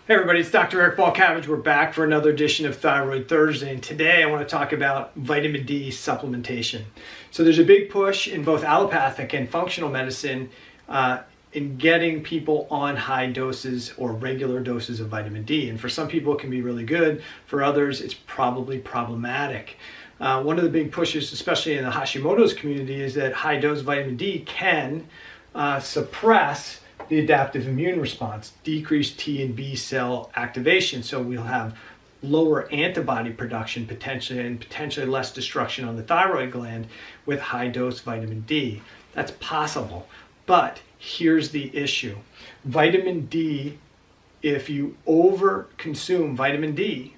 Hey everybody, it's Dr. Eric Balcavage. We're back for another edition of Thyroid Thursday, and today I want to talk about vitamin D supplementation. So there's a big push in both allopathic and functional medicine in getting people on high doses or regular doses of vitamin D. And for some people it can be really good, for others it's probably problematic. One of the big pushes, especially in the Hashimoto's community, is that high dose vitamin D can suppress the adaptive immune response, decrease T and B cell activation. So we'll have lower antibody production potentially, and potentially less destruction on the thyroid gland with high dose vitamin D. That's possible, but here's the issue. Vitamin D, if you over consume vitamin D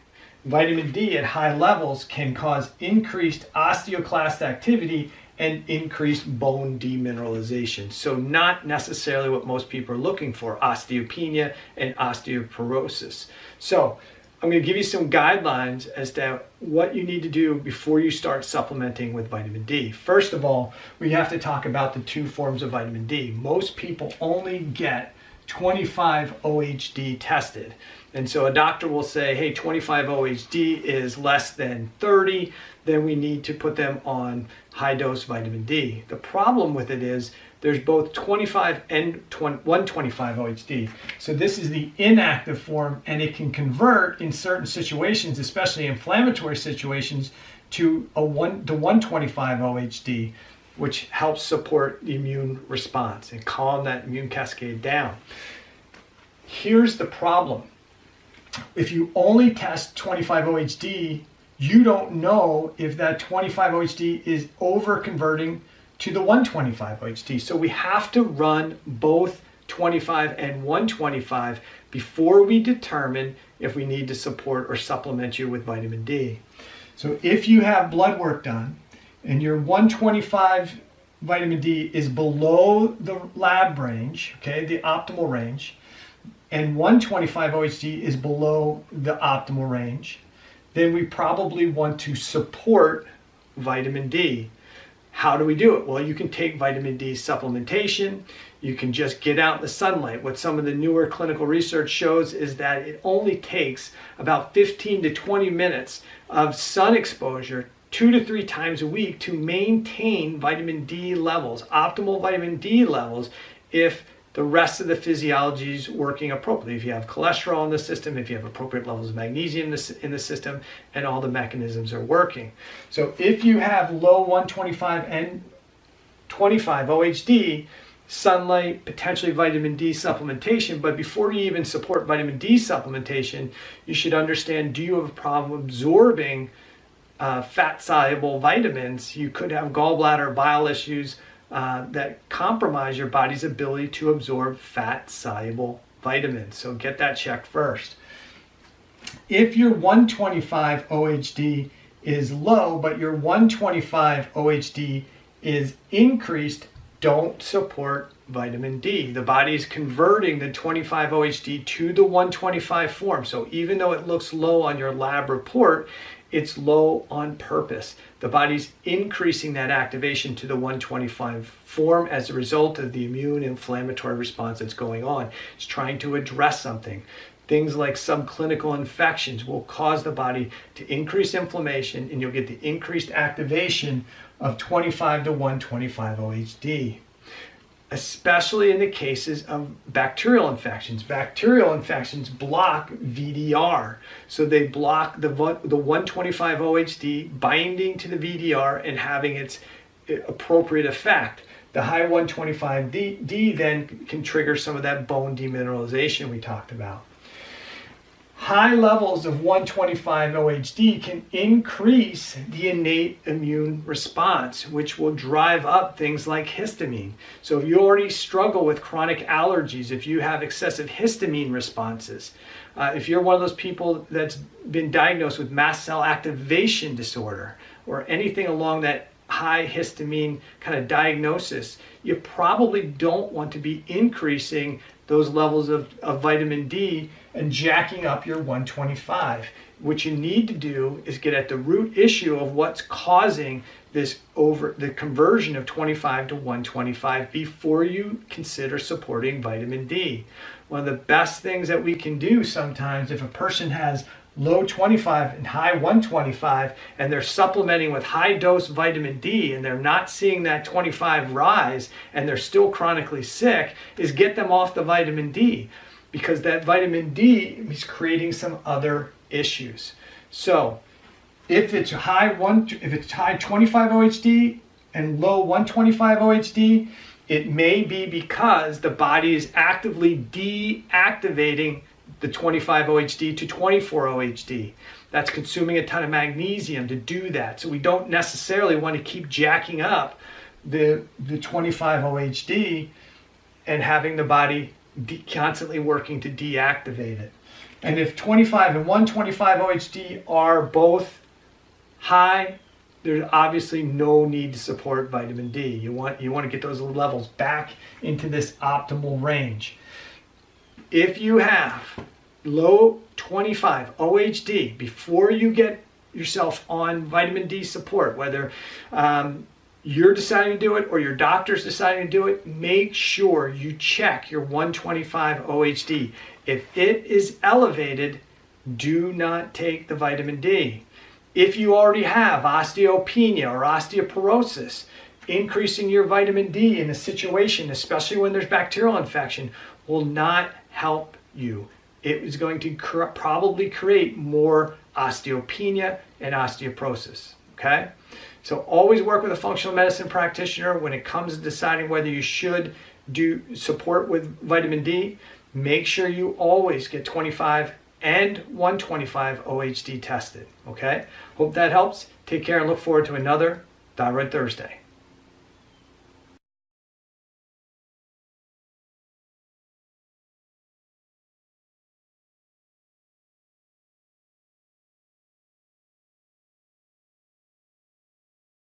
at high levels can cause increased osteoclast activity and increased bone demineralization. So not necessarily what most people are looking for, osteopenia and osteoporosis. So I'm going to give you some guidelines as to what you need to do before you start supplementing with vitamin D. First of all, we have to talk about the two forms of vitamin D. Most people only get 25 OHD tested. And so a doctor will say, hey, 25 OHD is less than 30, then we need to put them on high dose vitamin D. The problem with it is there's both 25 and 125 OHD. So this is the inactive form, and it can convert in certain situations, especially inflammatory situations, to the 125 OHD, which helps support the immune response and calm that immune cascade down. Here's the problem. If you only test 25 OHD, you don't know if that 25 OHD is over converting to the 125 OHD. So we have to run both 25 and 125 before we determine if we need to support or supplement you with vitamin D. So if you have blood work done and your 125 vitamin D is below the lab range, okay, the optimal range, and 125 OHD is below the optimal range, then we probably want to support vitamin D. How do we do it? Well, you can take vitamin D supplementation. You can just get out in the sunlight. What some of the newer clinical research shows is that it only takes about 15 to 20 minutes of sun exposure 2 to 3 times a week to maintain vitamin D levels, optimal vitamin D levels, if the rest of the physiology is working appropriately. If you have cholesterol in the system, if you have appropriate levels of magnesium in the system, and all the mechanisms are working. So if you have low 125 and 25 OHD, sunlight, potentially vitamin D supplementation, but before you even support vitamin D supplementation, you should understand, do you have a problem absorbing fat-soluble vitamins? You could have gallbladder bile issues that compromise your body's ability to absorb fat-soluble vitamins. So get that checked first. If your 125 OHD is low, but your 125 OHD is increased, don't support vitamin D. The body is converting the 25 OHD to the 125 form. So even though it looks low on your lab report, it's low on purpose. The body's increasing that activation to the 125 form as a result of the immune inflammatory response that's going on. It's trying to address something. Things like subclinical infections will cause the body to increase inflammation, and you'll get the increased activation of 25 to 125 OHD. Especially in the cases of bacterial infections. Bacterial infections block VDR. So they block the 125 OHD binding to the VDR and having its appropriate effect. The high 125 D then can trigger some of that bone demineralization we talked about. High levels of 125 OHD can increase the innate immune response, which will drive up things like histamine. So if you already struggle with chronic allergies, if you have excessive histamine responses, if you're one of those people that's been diagnosed with mast cell activation disorder or anything along that high histamine kind of diagnosis, you probably don't want to be increasing those levels of vitamin D and jacking up your 125. what you need to do is get at the root issue of what's causing this the conversion of 25 to 125 before you consider supporting vitamin D. One of the best things that we can do sometimes, if a person has low 25 and high 125 and they're supplementing with high dose vitamin D and they're not seeing that 25 rise and they're still chronically sick, is get them off the vitamin D, because that vitamin D is creating some other issues. So if it's high 25 OHD and low 125 OHD, it may be because the body is actively deactivating the 25 OHD to 24 OHD. That's consuming a ton of magnesium to do that. So we don't necessarily want to keep jacking up the 25 OHD and having the body constantly working to deactivate it. And if 25 and 125 OHD are both high, there's obviously no need to support vitamin D. You want to get those levels back into this optimal range. If you have low 25 OHD before you get yourself on vitamin D support, whether you're deciding to do it or your doctor's deciding to do it, make sure you check your 125 OHD. If it is elevated, do not take the vitamin D. If you already have osteopenia or osteoporosis, increasing your vitamin D in a situation, especially when there's bacterial infection, will not help you. It is going to probably create more osteopenia and osteoporosis, okay? So always work with a functional medicine practitioner when it comes to deciding whether you should do support with vitamin D. Make sure you always get 25 and 125 OHD tested, okay? Hope that helps. Take care and look forward to another Thyroid Thursday.